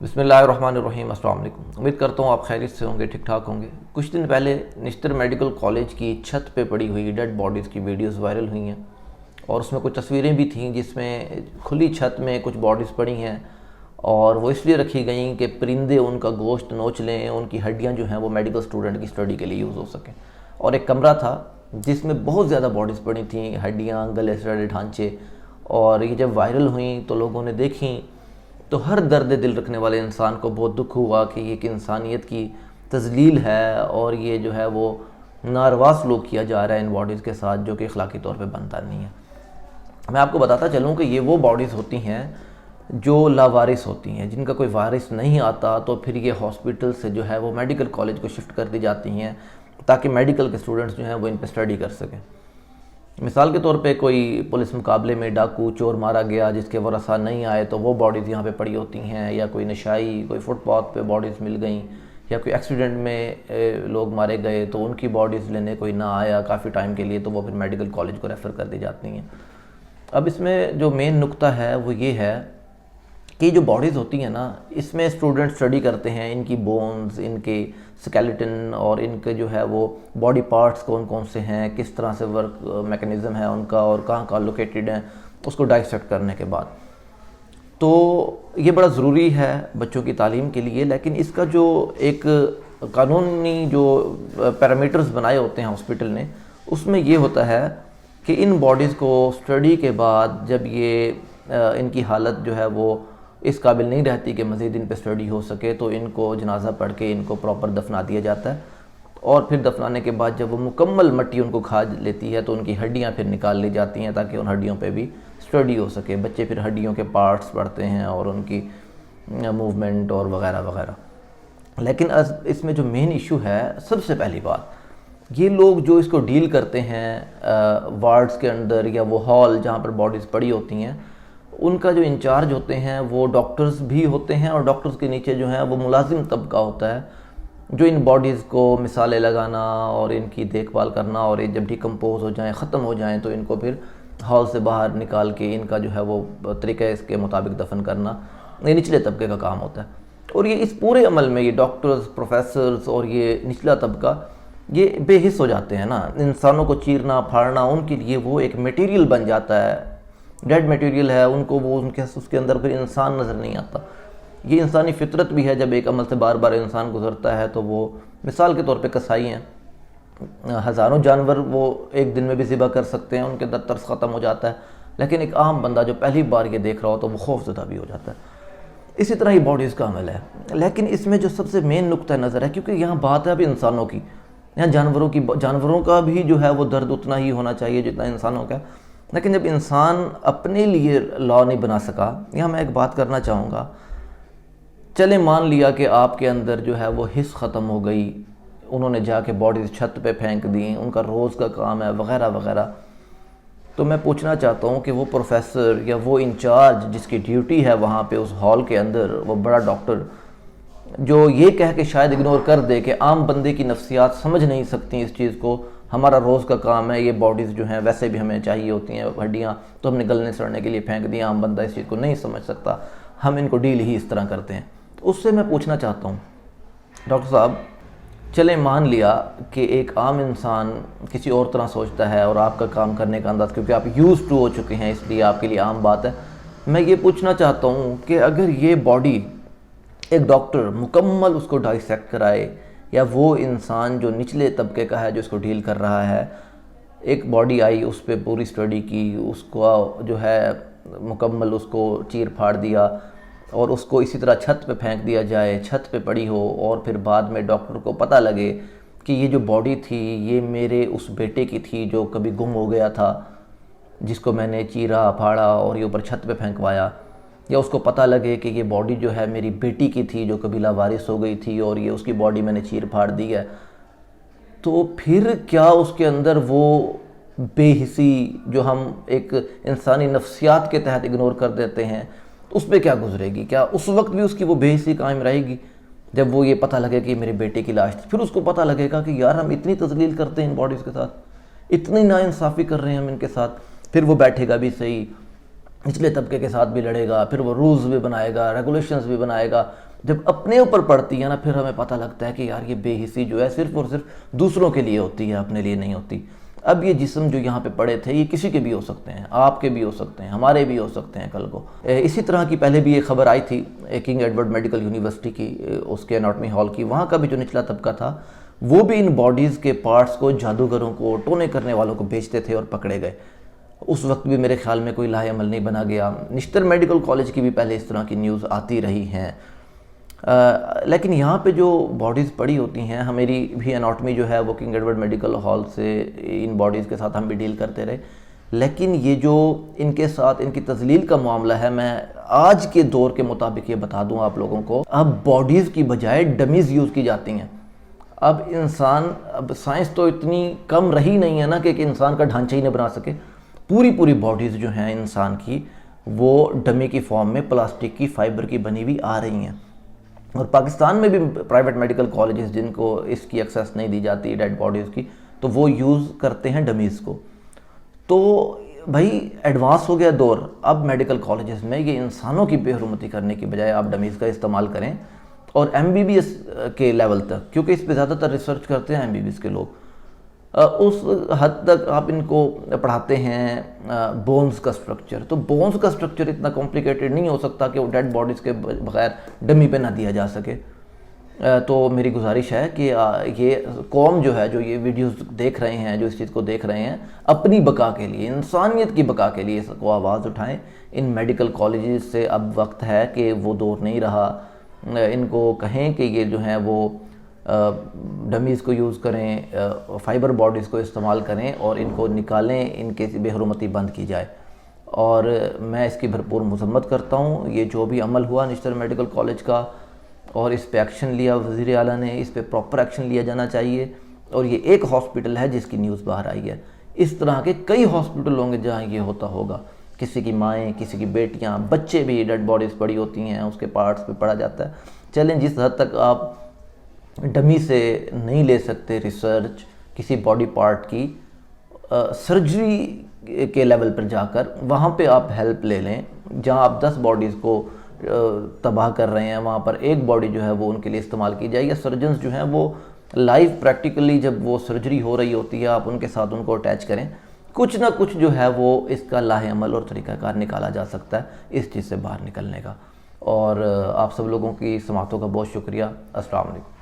बिस्मिल्लाहिर्रहमानिर्रहीम। अस्सलाम वालेकुम। उम्मीद करता हूँ आप खैरियत से होंगे, ठीक ठाक होंगे। कुछ दिन पहले निश्तर मेडिकल कॉलेज की छत पे पड़ी हुई डेड बॉडीज़ की वीडियोस वायरल हुई हैं और उसमें कुछ तस्वीरें भी थीं जिसमें खुली छत में कुछ बॉडीज़ पड़ी हैं और वो इसलिए रखी गई कि परिंदे उनका गोश्त नोच लें, उनकी हड्डियाँ जो हैं वो मेडिकल स्टूडेंट की स्टडी के लिए यूज़ हो सकें। और एक कमरा था जिसमें बहुत ज़्यादा बॉडीज़ पड़ी थीं, हड्डियाँ, गले से लड़े ढांचे। और ये जब वायरल हुई तो लोगों ने देखी तो हर दर्द दिल रखने वाले इंसान को बहुत दुख हुआ कि ये कि इंसानियत की तजलील है और ये जो है वो नारवा सलूक किया जा रहा है इन बॉडीज़ के साथ, जो कि अखलाकी तौर पे बनता नहीं है। मैं आपको बताता चलूँ कि ये वो बॉडीज़ होती हैं जो लावारिस होती हैं, जिनका कोई वारिस नहीं आता, तो फिर ये हॉस्पिटल से जो है वो मेडिकल कॉलेज को शिफ्ट कर दी जाती हैं ताकि मेडिकल के स्टूडेंट्स जो हैं वो इन पर स्टडी कर सकें। मिसाल के तौर पे कोई पुलिस मुकाबले में डाकू चोर मारा गया जिसके वरसा नहीं आए तो वो बॉडीज़ यहाँ पे पड़ी होती हैं, या कोई नशाई कोई फुटपाथ पे बॉडीज़ मिल गई, या कोई एक्सीडेंट में लोग मारे गए तो उनकी बॉडीज़ लेने कोई ना आया काफ़ी टाइम के लिए, तो वो फिर मेडिकल कॉलेज को रेफ़र कर दी जाती हैं। अब इसमें जो मेन नुक्ता है वो ये है कि जो बॉडीज़ होती हैं ना, इसमें स्टूडेंट स्टडी करते हैं इनकी बोन्स, इनके स्केलेटन और इनके जो है वो बॉडी पार्ट्स कौन कौन से हैं, किस तरह से वर्क मैकेनिज़्म है उनका और कहाँ कहाँ लोकेटेड हैं, उसको डाइसेक्ट करने के बाद। तो ये बड़ा ज़रूरी है बच्चों की तालीम के लिए। लेकिन इसका जो एक कानूनी जो पैरामीटर्स बनाए होते हैं हॉस्पिटल ने, उसमें ये होता है कि इन बॉडीज़ को स्टडी के बाद जब ये इनकी हालत जो है वो इस काबिल नहीं रहती कि मज़ीद इन पर स्टडी हो सके, तो इनको जनाजा पढ़ के इनको प्रॉपर दफना दिया जाता है। और फिर दफनाने के बाद जब वो मुकम्मल मिट्टी उनको खा लेती है तो उनकी हड्डियाँ फिर निकाल ली जाती हैं ताकि उन हड्डियों पे भी स्टडी हो सके। बच्चे फिर हड्डियों के पार्ट्स पढ़ते हैं और उनकी मूवमेंट और वगैरह वगैरह। लेकिन इसमें जो मेन इशू है, सबसे पहली बात, ये लोग जो इसको डील करते हैं वार्ड्स के अंदर या वो हॉल जहाँ पर बॉडीज़ पड़ी होती हैं, उनका जो इंचार्ज होते हैं वो डॉक्टर्स भी होते हैं और डॉक्टर्स के नीचे जो है वो मुलाजिम तबका होता है जो इन बॉडीज़ को मिसालें लगाना और इनकी देखभाल करना, और ये जब डिकम्पोज हो जाएं, ख़त्म हो जाएं, तो इनको फिर हॉल से बाहर निकाल के इनका जो है वो तरीक़ा इसके मुताबिक दफन करना ये निचले तबके का काम होता है। और ये इस पूरे अमल में ये डॉक्टर्स, प्रोफेसर्स और ये निचला तबका ये बेहिस हो जाते हैं ना। इंसानों को चीरना फाड़ना उनके लिए वो एक मटीरियल बन जाता है, डेड मटेरियल है, उनको वो उसके अंदर फिर इंसान नज़र नहीं आता। ये इंसानी फितरत भी है, जब एक अमल से बार बार इंसान गुजरता है तो वो, मिसाल के तौर पे कसाई हैं, हज़ारों जानवर वो एक दिन में भी ज़िबा कर सकते हैं, उनके अंदर तरस ख़त्म हो जाता है, लेकिन एक आम बंदा जो पहली बार ये देख रहा हो तो वो खौफज़दा भी हो जाता है। इसी तरह ही बॉडीज़ का अमल है। लेकिन इसमें जो सबसे मेन नुक्ता नज़र है, क्योंकि यहाँ बात है अभी इंसानों की, यहाँ जानवरों का भी जो है वो दर्द उतना ही होना चाहिए जितना इंसानों का। लेकिन जब इंसान अपने लिए लॉ नहीं बना सका, यहाँ मैं एक बात करना चाहूँगा, चले मान लिया कि आपके अंदर जो है वो हिस्स ख़त्म हो गई, उन्होंने जाके बॉडीज़ छत पे फेंक दी, उनका रोज़ का काम है वगैरह वगैरह, तो मैं पूछना चाहता हूँ कि वो प्रोफेसर या वो इंचार्ज जिसकी ड्यूटी है वहाँ पे उस हॉल के अंदर, वो बड़ा डॉक्टर जो ये कह के शायद इग्नोर कर दे कि आम बंदे की नफ्सियात समझ नहीं सकती इस चीज़ को, हमारा रोज़ का काम है, ये बॉडीज़ जो हैं वैसे भी हमें चाहिए होती हैं, हड्डियाँ तो हमने गलने सड़ने के लिए फेंक दी, आम बंदा इस चीज़ को नहीं समझ सकता, हम इनको डील ही इस तरह करते हैं। तो उससे मैं पूछना चाहता हूँ, डॉक्टर साहब, चले मान लिया कि एक आम इंसान किसी और तरह सोचता है और आपका काम करने का अंदाज़, क्योंकि आप यूज़ टू हो चुके हैं इसलिए आपके लिए आम बात है, मैं ये पूछना चाहता हूँ कि अगर ये बॉडी एक डॉक्टर मुकम्मल उसको डाइसेक्ट कराए, या वो इंसान जो निचले तबके का है जो इसको डील कर रहा है, एक बॉडी आई, उस पर पूरी स्टडी की, उसको जो है मुकम्मल उसको चीर फाड़ दिया और उसको इसी तरह छत पे फेंक दिया जाए, छत पे पड़ी हो, और फिर बाद में डॉक्टर को पता लगे कि ये जो बॉडी थी ये मेरे उस बेटे की थी जो कभी गुम हो गया था, जिसको मैंने चीरा फाड़ा और ये ऊपर छत पे फेंकवाया, या उसको पता लगे कि ये बॉडी जो है मेरी बेटी की थी जो कभी लावारिस हो गई थी और ये उसकी बॉडी मैंने चीर फाड़ दी है, तो फिर क्या उसके अंदर वो बेहिसी जो हम एक इंसानी नफ्सियात के तहत इग्नोर कर देते हैं, उस पर क्या गुजरेगी? क्या उस वक्त भी उसकी वो बेहिसी कायम रहेगी जब वो ये पता लगे कि मेरे बेटे की लाश थी? फिर उसको पता लगेगा कि यार हम इतनी तजलील करते हैं इन बॉडीज़ के साथ, इतनी नाइंसाफ़ी कर रहे हैं हम इनके साथ। फिर वो बैठेगा भी सही, निचले तबके के साथ भी लड़ेगा, फिर वो रूल्स भी बनाएगा, रेगुलेशंस भी बनाएगा, जब अपने ऊपर पड़ती है ना, फिर हमें पता लगता है कि यार ये बेहिसी जो है सिर्फ और सिर्फ दूसरों के लिए होती है, अपने लिए नहीं होती। अब ये जिस्म जो यहाँ पे पड़े थे ये किसी के भी हो सकते हैं, आपके भी हो सकते हैं, हमारे भी हो सकते हैं कल को। इसी तरह की पहले भी एक खबर आई थी किंग एडवर्ड मेडिकल यूनिवर्सिटी की, उसके एनाटॉमी हॉल की। वहाँ का भी जो निचला तबका था वो भी इन बॉडीज़ के पार्ट्स को जादूगरों को, टोने करने वालों को बेचते थे और पकड़े गए। उस वक्त भी मेरे ख्याल में कोई लाहेअमल नहीं बना गया। निश्तर मेडिकल कॉलेज की भी पहले इस तरह की न्यूज़ आती रही हैं। लेकिन यहाँ पे जो बॉडीज़ पड़ी होती हैं, हमारी भी एनाटॉमी जो है वो किंग एडवर्ड मेडिकल हॉल से इन बॉडीज़ के साथ हम भी डील करते रहे। लेकिन ये जो इनके साथ इनकी तजलील का मामला है, मैं आज के दौर के मुताबिक ये बता दूँ आप लोगों को, अब बॉडीज़ की बजाय डमीज़ यूज़ की जाती हैं। अब इंसान, अब साइंस तो इतनी कम रही नहीं है ना कि इंसान का ढांचा ही न बना सके। पूरी बॉडीज़ जो हैं इंसान की वो डमी की फॉर्म में प्लास्टिक की, फाइबर की बनी हुई आ रही हैं। और पाकिस्तान में भी प्राइवेट मेडिकल कॉलेजेस जिनको इसकी एक्सेस नहीं दी जाती डेड बॉडीज़ की, तो वो यूज़ करते हैं डमीज़ को। तो भाई एडवांस हो गया दौर। अब मेडिकल कॉलेजेस में ये इंसानों की बेहरमती करने की बजाय आप डमीज़ का इस्तेमाल करें, और MBBS के लेवल तक, क्योंकि इस पर ज़्यादातर रिसर्च करते हैं MBBS के लोग, उस हद तक आप इनको पढ़ाते हैं बोन्स का स्ट्रक्चर। तो बोन्स का स्ट्रक्चर इतना कॉम्प्लिकेटेड नहीं हो सकता कि वो डेड बॉडीज़ के बगैर डमी पे ना दिया जा सके। तो मेरी गुजारिश है कि ये कौम जो है, जो ये वीडियोस देख रहे हैं, जो इस चीज़ को देख रहे हैं, अपनी बका के लिए, इंसानियत की बका के लिए इसको आवाज़ उठाएं। इन मेडिकल कॉलेजेस से अब वक्त है कि वो दौर नहीं रहा। इनको कहें कि ये जो हैं वो डमीज़ को यूज़ करें, फाइबर बॉडीज़ को इस्तेमाल करें और इनको निकालें, इनकी बेहरमती बंद की जाए। और मैं इसकी भरपूर मजम्मत करता हूँ। ये जो भी अमल हुआ निश्तर मेडिकल कॉलेज का, और इस पे एक्शन लिया वज़ीर आला ने, इस पे प्रॉपर एक्शन लिया जाना चाहिए। और ये एक हॉस्पिटल है जिसकी न्यूज़ बाहर आई है, इस तरह के कई हॉस्पिटल होंगे जहाँ ये होता होगा। किसी की माएँ, किसी की बेटियाँ, बच्चे भी डेड बॉडीज़ पड़ी होती हैं, उसके पार्ट्स पे पड़ा जाता है। चलें, जिस हद तक आप डमी से नहीं ले सकते रिसर्च किसी बॉडी पार्ट की, सर्जरी के लेवल पर जाकर वहाँ पे आप हेल्प ले लें। जहाँ आप 10 बॉडीज़ को तबाह कर रहे हैं, वहाँ पर एक बॉडी जो है वो उनके लिए इस्तेमाल की जाए। या सर्जन्स जो हैं वो लाइव प्रैक्टिकली जब वो सर्जरी हो रही होती है, आप उनके साथ उनको अटैच करें। कुछ ना कुछ जो है वो इसका लाहेअमल और तरीक़ाकार निकाला जा सकता है इस चीज़ से बाहर निकलने का। और आप सब लोगों की समातों का बहुत शुक्रिया। अस्सलाम वालेकुम।